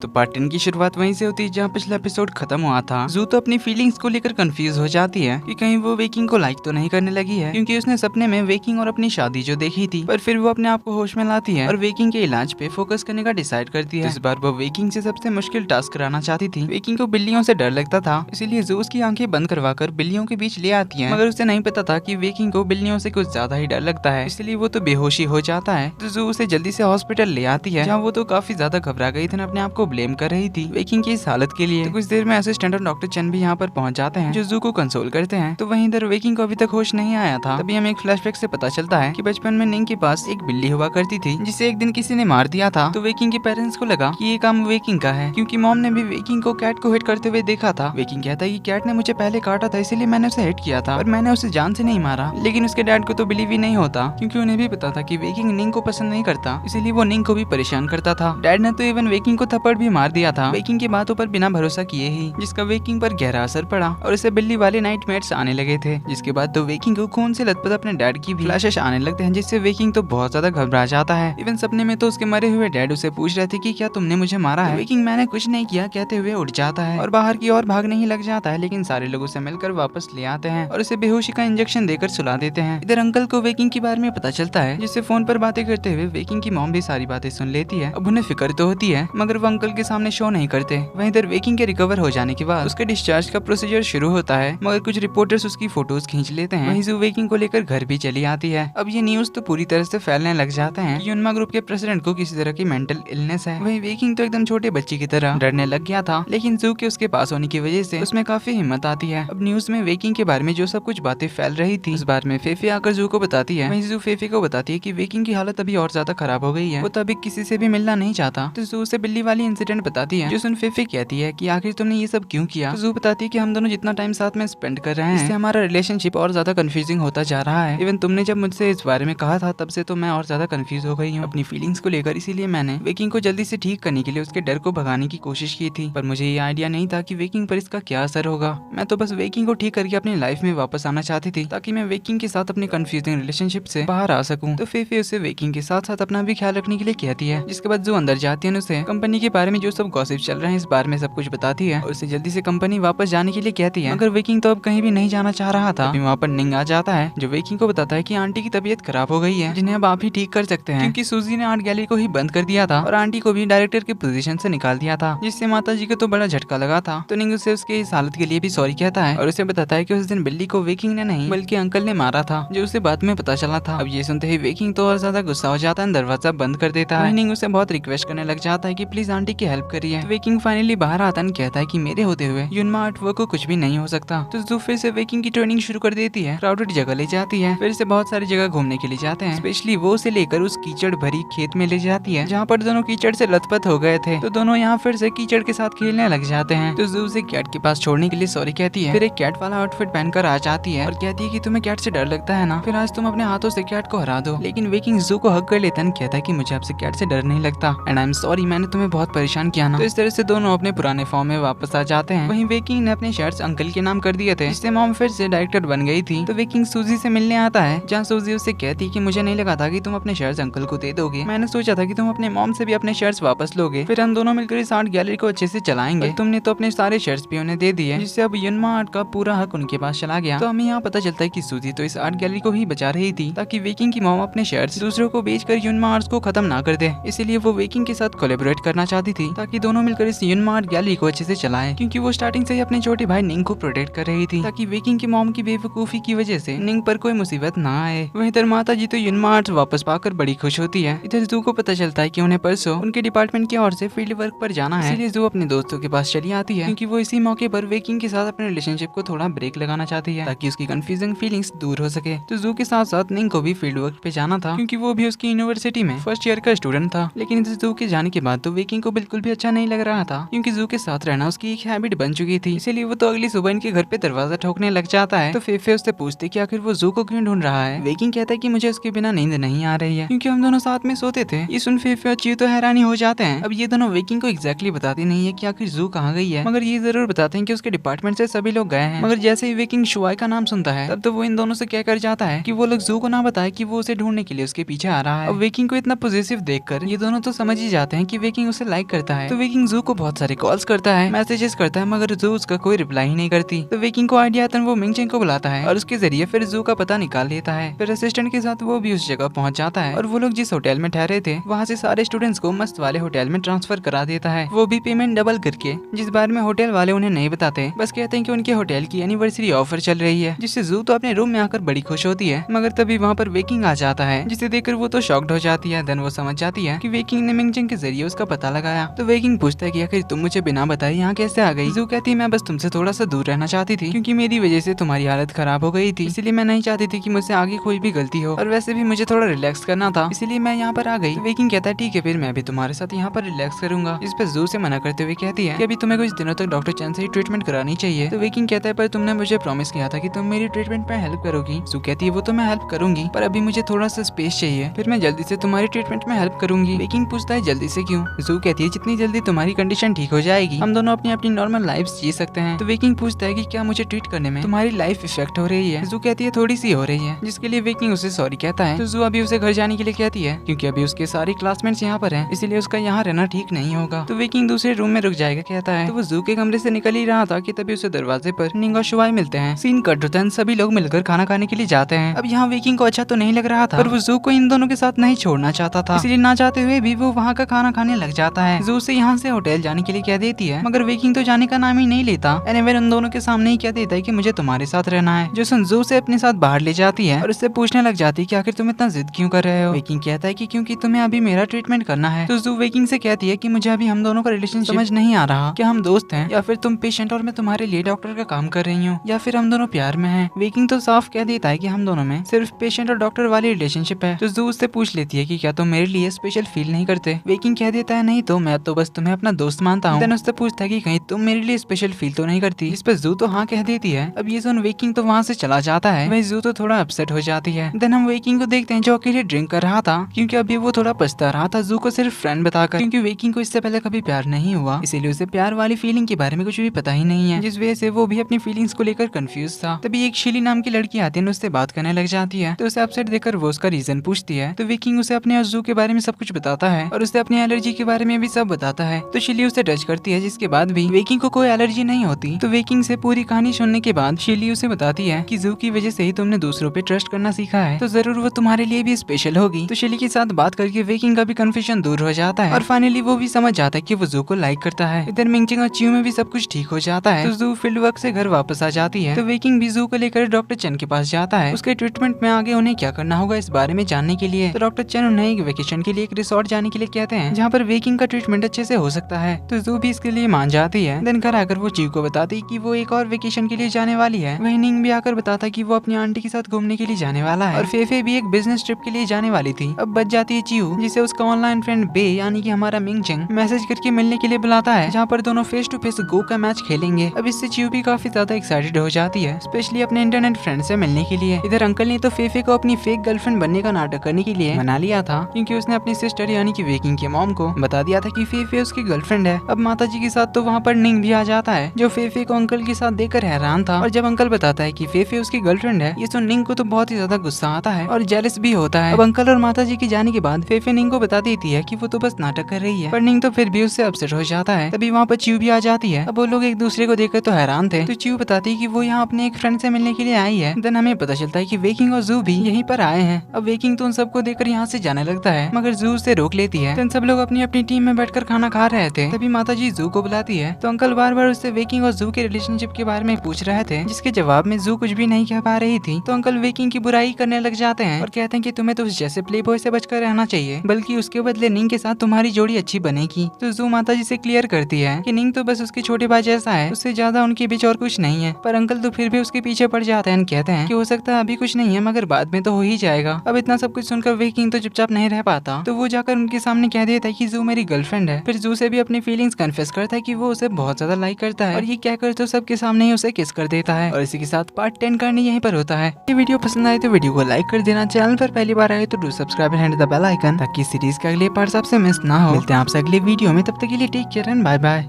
तो पार्ट 10 की शुरुआत वहीं से होती है जहाँ पिछला एपिसोड खत्म हुआ था। जू तो अपनी फीलिंग्स को लेकर कंफ्यूज हो जाती है कि कहीं वो वेकिंग को लाइक तो नहीं करने लगी है, क्योंकि उसने सपने में वेकिंग और अपनी शादी जो देखी थी। पर फिर वो अपने आप को होश में लाती है और वेकिंग के इलाज पे फोकस करने का डिसाइड करती है। इस बार वो वेकिंग से सबसे मुश्किल टास्क कराना चाहती थी। वेकिंग को बिल्लियों से डर लगता था, इसीलिए जू उसकी आंखें बंद करवाकर बिल्लियों के बीच ले आती है। मगर उसे नहीं पता था कि वेकिंग को बिल्लियों से कुछ ज्यादा ही डर लगता है, इसलिए वो तो बेहोशी हो जाता है। तो जू उसे जल्दी से हॉस्पिटल ले आती है, जहाँ वो तो काफी ज्यादा घबरा गई थी, अपने आप को ब्लेम कर रही थी वेकिंग की इस हालत के लिए। तो कुछ देर में असिस्टेंट और डॉक्टर चन भी यहाँ पर पहुंच जाते हैं, जो जू को कंसोल करते हैं। तो वहीं इधर वेकिंग को अभी तक होश नहीं आया था। तभी हमें एक फ्लैशबैक से पता चलता है कि बचपन में निंग के पास एक बिल्ली हुआ करती थी, जिसे एक दिन किसी ने मार दिया था। तो वेकिंग के पेरेंट्स को लगा कि ये काम वेकिंग का है, क्योंकि मॉम ने भी वेकिंग को कैट को हिट करते हुए देखा था। वेकिंग कहता है कि कैट ने मुझे पहले काटा था, इसीलिए मैंने उसे हिट किया था, और मैंने उसे जान से नहीं मारा। लेकिन उसके डैड को तो बिलीव ही नहीं होता, क्योंकि उन्हें भी पता था कि वेकिंग निंग को पसंद नहीं करता, इसीलिए वो निंग को भी परेशान करता था। डैड ने तो इवन वेकिंग को थप्पड़ भी मार दिया था, वेकिंग की बातों पर बिना भरोसा किए ही, जिसका वेकिंग पर गहरा असर पड़ा और उसे बिल्ली वाले नाइटमेयर्स आने लगे थे। जिसके बाद तो वेकिंग को खून से लथपथ अपने डैड की भी फ्लैशेस आने लगते हैं, जिससे वेकिंग तो बहुत ज्यादा घबरा जाता है। इवन सपने में तो उसके मरे हुए डैड उसे पूछ रहे थे कि क्या तुमने मुझे मारा है। वेकिंग मैंने कुछ नहीं किया कहते हुए उठ जाता है और बाहर की ओर भागने ही लग जाता है, लेकिन सारे लोग उसे मिलकर वापस ले आते हैं और उसे बेहोशी का इंजेक्शन देकर सुला देते हैं। इधर अंकल को वेकिंग के बारे में पता चलता है, जिससे फोन पर बातें करते हुए वेकिंग की मॉम भी सारी बातें सुन लेती है। अब उन्हें फिक्र तो होती है, मगर वो अंकल के सामने शो नहीं करते। वहीं इधर वेकिंग के रिकवर हो जाने के बाद उसके डिस्चार्ज का प्रोसीजर शुरू होता है, मगर कुछ रिपोर्टर्स उसकी फोटोज खींच लेते हैं। वहीं जू वेकिंग को लेकर घर भी चली आती है। अब ये न्यूज तो पूरी तरह से फैलने लग जाते हैं कि युनमा ग्रुप के प्रेसिडेंट को किसी तरह की मेंटल इलनेस है। वहीं वेकिंग तो एकदम छोटे बच्चे की तरह डरने लग गया था, लेकिन जू के उसके पास होने की वजह से उसमें काफी हिम्मत आती है। अब न्यूज में वेकिंग के बारे में जो सब कुछ बातें फैल रही थी, उस बारे में फेफे आकर जू को बताती है। वहीं जू फेफे को बताती है कि वेकिंग की हालत अभी और ज्यादा खराब हो गई है, वो तो अभी किसी से भी मिलना नहीं चाहता। तो जू से बिल्ली वाली इंसिडेंट बताती है, जो सुन फेफे कहती है कि आखिर तुमने ये सब क्यों किया। तो जू बताती है कि हम दोनों जितना टाइम साथ में स्पेंड कर रहे हैं, इससे हमारा रिलेशनशिप और ज्यादा कंफ्यूजिंग होता जा रहा है। इवन तुमने जब मुझसे इस बारे में कहा था, तब से तो मैं और ज्यादा कंफ्यूज हो गई हूँ अपनी फीलिंग्स को लेकर, इसीलिए मैंने वेकिंग को जल्दी से ठीक करने के लिए उसके डर को भगाने की कोशिश की थी। पर मुझे ये आइडिया नहीं था कि वेकिंग पर इसका क्या असर होगा। मैं तो बस वेकिंग को ठीक करके अपनी लाइफ में वापस आना चाहती थी, ताकि मैं वेकिंग के साथ अपने कंफ्यूजिंग रिलेशनशिप से बाहर आ सकूं। तो फेफे उसे वेकिंग के साथ साथ अपना भी ख्याल रखने के लिए कहती है। जिसके बाद जो अंदर जाती है, उसे कंपनी के बारे में जो सब गॉसिप चल रहे हैं इस बारे में सब कुछ बताती है और उसे जल्दी से कंपनी वापस जाने के लिए कहती है। मगर वेकिंग तो अब कहीं भी नहीं जाना चाह रहा था। वहाँ पर निंग आ जाता है, जो वेकिंग को बताता है कि आंटी की तबीयत खराब हो गई है, जिन्हें अब आप ही ठीक कर सकते हैं, क्योंकि सूजी ने आर्ट गैलरी को ही बंद कर दिया था और आंटी को भी डायरेक्टर की पोजीशन से निकाल दिया था, जिससे माता जी को तो बड़ा झटका लगा था। तो निंग उसे उसके इस हालत के लिए भी सॉरी कहता है और उसे बताता है कि उस दिन बिल्ली को वेकिंग ने नहीं बल्कि अंकल ने मारा था, जो उसे बाद में पता चला था। अब ये सुनते ही वेकिंग तो और ज्यादा गुस्सा हो जाता है, दरवाजा बंद कर देता है। निंग उसे बहुत रिक्वेस्ट करने लग जाता है कि प्लीज आंटी की हेल्प करिए। तो वेकिंग फाइनली बाहर आता है, कहता है कि मेरे होते हुए युनमा आर्टवर्क को कुछ भी नहीं हो सकता। तो जू फिर से वेकिंग की ट्रेनिंग शुरू कर देती है, क्राउडेड जगह ले जाती है, फिर से बहुत सारी जगह घूमने के लिए जाते हैं। स्पेशली वो से लेकर उस कीचड़ भरी खेत में ले जाती है, जहाँ पर दोनों कीचड़ से लथपथ हो गए थे। तो दोनों यहाँ फिर से कीचड़ के साथ खेलने लग जाते हैं। तो जू से कैट के पास छोड़ने के लिए सॉरी कहती है, फिर एक कैट वाला आउटफिट पहनकर आ जाती है और कहती है कि तुम्हें कैट से डर लगता है ना, फिर आज तुम अपने हाथों से कैट को हरा दो। लेकिन वेकिंग जू को हक कर लेता है, कहता है कि मुझे आपसे कैट से डर नहीं लगता एंड आई एम सॉरी, मैंने तुम्हें बहुत परेशान किया ना। तो इस तरह से दोनों अपने पुराने फॉर्म में वापस आ जाते हैं। वहीं वेकिंग ने अपने शर्ट्स अंकल के नाम कर दिए थे, जिससे मॉम फिर से डायरेक्टर बन गई थी। तो वेकिंग सूजी से मिलने आता है, जहाँ सूजी उससे कहती है कि मुझे नहीं लगा था कि तुम अपने शर्ट्स अंकल को दे दोगे, मैंने सोचा था कि तुम अपने मॉम से भी अपने शर्ट्स वापस लोगे, फिर हम दोनों मिलकर इस आर्ट गैलरी को अच्छे से चलाएंगे। तुमने तो अपने सारे शर्ट्स भी उन्हें दे दिए, जिससे अब युनमा आर्ट का पूरा हक उनके पास चला गया। तो हमें यहाँ पता चलता है कि सूजी तो इस आर्ट गैलरी को ही बचा रही थी, ताकि वेकिंग की मॉम अपने शर्ट्स दूसरों को बेचकर युनमा आर्ट्स को खत्म ना कर दे। इसीलिए वो वेकिंग के साथ कोलैबोरेट करना चाहती थी, ताकि दोनों मिलकर इस युनमा आर्ट गैलरी को अच्छे से चलाएं, क्योंकि वो स्टार्टिंग से ही अपने छोटे भाई निंग को प्रोटेक्ट कर रही थी, ताकि वेकिंग की मॉम की बेवकूफी की वजह से निंग पर कोई मुसीबत ना आए। वहीं इधर माता जी तो युनमा आर्ट्स वापस पाकर बड़ी खुश होती है। इधर जू को पता चलता है कि उन्हें परसों उनके डिपार्टमेंट की ओर से फील्ड वर्क पर जाना है, इसलिए जू अपने दोस्तों के पास चली आती है, क्योंकि वो इसी मौके पर वेकिंग के साथ अपने रिलेशनशिप को थोड़ा ब्रेक लगाना चाहती है, ताकि उसकी कंफ्यूजिंग फीलिंग्स दूर हो सके। तो जू के साथ साथ निंग को भी फील्ड वर्क पे जाना था, क्योंकि वो भी उसकी यूनिवर्सिटी में फर्स्ट ईयर का स्टूडेंट था। लेकिन इधर जू के जाने के बाद तो वेकिंग को बिल्कुल भी अच्छा नहीं लग रहा था, क्योंकि जू के साथ रहना उसकी एक हैबिट बन चुकी थी। इसीलिए वो तो अगली सुबह इनके घर पे दरवाजा ठोकने लग जाता है। तो फेफे उससे पूछते कि आखिर वो जू को क्यों ढूंढ रहा है। वेकिंग कहता है कि मुझे उसके बिना नींद नहीं आ रही है, क्योंकि हम दोनों साथ में सोते थे। ये सुन फेफे और ची तो हैरानी हो जाते हैं। अब ये दोनों वेकिंग को एग्जैक्टली बताती नहीं है कि आखिर जू कहाँ गई है, मगर ये जरूर बताते हैं कि उसके डिपार्टमेंट से सभी लोग गए हैं। मगर जैसे ही वेकिंग शुआई का नाम सुनता है, तब तो वो इन दोनों से क्या कर जाता है कि वो लोग जू को ना बताए कि वो उसे ढूंढने के लिए उसके पीछे आ रहा है। अब वेकिंग को इतना पॉजिटिव देखकर ये दोनों तो समझ ही जाते हैं कि वेकिंग उसे लाइक लाइक करता है। तो वेकिंग जू को बहुत सारे कॉल्स करता है, मैसेजेस करता है, मगर जू उसका कोई रिप्लाई ही नहीं करती। तो वेकिंग को आइडिया आता है, वो मिंगचेंग को बुलाता है और उसके जरिए फिर जू का पता निकाल लेता है। फिर असिस्टेंट के साथ वो भी उस जगह पहुंच जाता है और वो लोग जिस होटल में ठहरे थे वहाँ से सारे स्टूडेंट्स को मस्त वाले होटल में ट्रांसफर करा देता है, वो भी पेमेंट डबल करके, जिस बारे में होटल वाले उन्हें नहीं बताते, बस कहते हैं कि उनके होटल की एनिवर्सरी ऑफर चल रही है, जिससे जू तो अपने रूम में आकर बड़ी खुश होती है। मगर तभी वहाँ पर वेकिंग आ जाता है, जिसे देखकर वो तो शॉक्ड हो जाती है। देन वो समझ जाती है कि वेकिंग ने मिंगचेंग के जरिए उसका पता लगाया। तो वेकिंग पूछता है कि आखिर तुम मुझे बिना बताए यहाँ कैसे आ गई। जू कहती है मैं बस तुमसे थोड़ा सा दूर रहना चाहती थी, क्योंकि मेरी वजह से तुम्हारी हालत खराब हो गई थी, इसलिए मैं नहीं चाहती थी कि मुझसे आगे कोई भी गलती हो, और वैसे भी मुझे थोड़ा रिलैक्स करना था, इसीलिए मैं यहाँ पर आ गई। तो वेकिंग कहता है ठीक है, फिर मैं भी तुम्हारे साथ यहाँ पर रिलैक्स करूंगा। इस पर जू से मना करते हुए कहती है कि अभी तुम्हें कुछ दिनों तक डॉक्टर चैन से ही ट्रीटमेंट करानी चाहिए। तो वेकिंग कहता है पर तुमने मुझे प्रॉमिस किया था कि तुम मेरी ट्रीटमेंट में हेल्प करोगी। जू कहती है वो तो मैं हेल्प करूंगी, पर अभी मुझे थोड़ा सा स्पेस चाहिए, फिर मैं जल्दी से तुम्हारी ट्रीटमेंट में हेल्प करूंगी। वेकिंग पूछता है जल्दी से क्यों। जू कहती है जितनी जल्दी तुम्हारी कंडीशन ठीक हो जाएगी हम दोनों अपनी अपनी नॉर्मल लाइफ जी सकते हैं। तो वेकिंग पूछता है कि क्या मुझे ट्रीट करने में तुम्हारी लाइफ इफेक्ट हो रही है। जू कहती है थोड़ी सी हो रही है, जिसके लिए वेकिंग उसे सॉरी कहता है। तो जू अभी उसे घर जाने के लिए कहती है, क्योंकि अभी उसके सारे क्लासमेट्स यहाँ पर हैं, इसीलिए उसका यहाँ रहना ठीक नहीं होगा। तो वेकिंग दूसरे रूम में रुक जाएगा कहता है। तो वो जू के कमरे से निकल ही रहा था कि तभी उसे दरवाजे पर निंग और शुवाई मिलते हैं। सीन कट होता है, सभी लोग मिलकर खाना खाने के लिए जाते हैं। अब यहाँ वेकिंग को अच्छा तो नहीं लग रहा था, पर वो जू को इन दोनों के साथ नहीं छोड़ना चाहता था, इसलिए ना चाहते हुए भी वो वहाँ का खाना खाने लग जाता है। जू से यहाँ से होटल जाने के लिए कह देती है, मगर वेकिंग तो जाने का नाम ही नहीं लेता। एनीवे उन दोनों के सामने ही कह देता है कि मुझे तुम्हारे साथ रहना है, जो सुन जू से अपने साथ बाहर ले जाती है और उससे पूछने लग जाती है कि आखिर तुम इतना जिद क्यों कर रहे हो। वेकिंग कहता है कि क्योंकि तुम्हें अभी मेरा ट्रीटमेंट करना है। तो जू वेकिंग से कहती है कि मुझे अभी हम दोनों का रिलेशन समझ नहीं आ रहा, क्या हम दोस्त हैं या फिर तुम पेशेंट और मैं तुम्हारे लिए डॉक्टर का काम कर रही हूँ, या फिर हम दोनों प्यार में हैं। वेकिंग तो साफ कह देता है कि हम दोनों में सिर्फ पेशेंट और डॉक्टर वाली रिलेशनशिप है। तो जू उससे पूछ लेती है कि क्या तुम मेरे लिए स्पेशल फील नहीं करते। वेकिंग कह देता है नहीं, तो मैं तो बस तुम्हें अपना दोस्त मानता हूँ। देन उससे पूछता है कि कहीं तुम मेरे लिए स्पेशल फील तो नहीं करती। इस पर जू तो हाँ कह देती है। अब ये सुन वेकिंग तो वहाँ से चला जाता है, वही जू तो थोड़ा अपसेट हो जाती है। देन हम वेकिंग को देखते हैं जो अकेले ड्रिंक कर रहा था, क्योंकि अभी वो थोड़ा पछता रहा था जू को सिर्फ फ्रेंड बताकर, क्योंकि वेकिंग को इससे पहले कभी प्यार नहीं हुआ, इसीलिए उसे प्यार वाली फीलिंग के बारे में कुछ भी पता ही नहीं है, जिस वजह से वो भी अपनी फीलिंग्स को लेकर कंफ्यूज था। तभी एक शीली नाम की लड़की आती है, उससे बात करने लग जाती है। तो उसे अपसेट देखकर वो उसका रीजन पूछती है। तो वेकिंग उसे अपने और जू के बारे में सब कुछ बताता है और उसे अपनी एलर्जी के बारे में भी सब बताता है। तो शीली उसे टच करती है, जिसके बाद भी वेकिंग को कोई एलर्जी नहीं होती। तो वेकिंग से पूरी कहानी सुनने के बाद शीली उसे बताती है कि जू की वजह से ही तुमने दूसरों पे ट्रस्ट करना सीखा है, तो जरूर वो तुम्हारे लिए भी स्पेशल होगी। तो शीली के साथ बात करके वेकिंग का भी कंफ्यूजन दूर हो जाता है और फाइनली वो भी समझ जाता है कि वो जू को लाइक करता है। इधर मिंगचेंग और चियो में भी सब कुछ ठीक हो जाता है। तो जू फील्ड वर्क से घर वापस आ जाती है। तो वेकिंग भी जू को लेकर डॉक्टर चैन के पास जाता है, उसके ट्रीटमेंट में आगे उन्हें क्या करना होगा इस बारे में जानने के लिए। तो डॉक्टर चैन उन्हें एक वेकेशन के लिए एक रिसोर्ट जाने के लिए कहते हैं, जहाँ पर वेकिंग का ट्रीटमेंट अच्छे से हो सकता है। तो जू भी इसके लिए मान जाती है। देन घर आकर वो चियो को बताती कि वो एक और वेकेशन के लिए जाने वाली है। वही निंग भी आकर बताता कि वो अपनी आंटी के साथ घूमने के लिए जाने वाला है और फेफे भी एक बिजनेस ट्रिप के लिए जाने वाली थी। अब बच जाती है चियो, जिसे उसका ऑनलाइन फ्रेंड बे यानी कि हमारा मिंगचेंग मैसेज करके मिलने के लिए बुलाता है, जहाँ पर दोनों फेस टू फेस गो का मैच खेलेंगे। अब इससे चियो भी काफी ज्यादा एक्साइटेड हो जाती है, स्पेशली अपने इंटरनेट फ्रेंड से मिलने के लिए। इधर अंकल ने तो फेफे को अपनी फेक गर्लफ्रेंड बनने का नाटक करने के लिए मना लिया था, क्योंकि उसने अपनी सिस्टर यानी कि वेकिंग की मॉम को बता दिया था कि फेफे उसकी गर्लफ्रेंड है। अब माताजी के साथ तो वहाँ पर निंग भी आ जाता है, जो फेफे को अंकल के साथ देखकर हैरान था। और जब अंकल बताता है कि फेफे उसकी गर्लफ्रेंड है, ये सुन निंग को तो बहुत ही ज्यादा गुस्सा आता है और जेलस भी होता है। अब अंकल और माताजी के जाने के बाद फेफे निंग को बता देती है कि वो तो बस नाटक कर रही है, पर निंग तो फिर भी उससे अपसेट हो जाता है। तभी वहाँ पर चियो भी आ जाती है। अब वो लोग एक दूसरे को देखकर तो हैरान थे। तो चियो बताती है कि वो यहाँ अपने एक फ्रेंड से मिलने के लिए आई है। देन हमें पता चलता है कि वेकिंग और जू भी यहीं पर आए हैं। अब वेकिंग तो उन सबको देखकर यहाँ से जाने लगता है, मगर जू उसे रोक लेती है। तो सब लोग अपनी अपनी टीम में बैठकर खाना खा रहे थे। तभी माताजी जू को बुलाती है। तो अंकल बार बार उससे वेकिंग और जू के रिलेशनशिप के बारे में पूछ रहे थे, जिसके जवाब में जू कुछ भी नहीं कह पा रही थी। तो अंकल वेकिंग की बुराई करने लग जाते हैं और कहते हैं कि तुम्हें तो उस जैसे प्ले बॉय से बचकर रहना चाहिए, बल्कि उसके बदले निंग के साथ तुम्हारी जोड़ी अच्छी बनेगी। तो जू माताजी से क्लियर करती है कि निंग तो बस उसके छोटे भाई जैसा है, उससे ज्यादा उनके बीच और कुछ नहीं है। पर अंकल तो फिर भी उसके पीछे पड़ जाते हैं, कहते हैं कि हो सकता है अभी कुछ नहीं है, मगर बाद में तो हो ही जाएगा। अब इतना सब कुछ सुनकर वेकिंग तो चुपचाप नहीं रह पाता। तो वो जाकर उनके सामने कह देता है कि जू मेरी गर्लफ्रेंड है। फिर जू से भी अपनी फीलिंग्स कन्फेस करता है कि वो उसे बहुत ज्यादा लाइक करता है, और ये कहकर तो सबके सामने ही उसे किस कर देता है। और इसी के साथ पार्ट 10 करने यहीं पर होता है। ये वीडियो पसंद आए तो वीडियो को लाइक कर देना, चैनल पर पहली बार आए तो do subscribe and the bell icon, ताकि सीरीज के अगले पार्ट्स आपसे मिस ना हो। मिलते हैं आपसे अगले वीडियो में, तब तक के लिए take care and bye bye.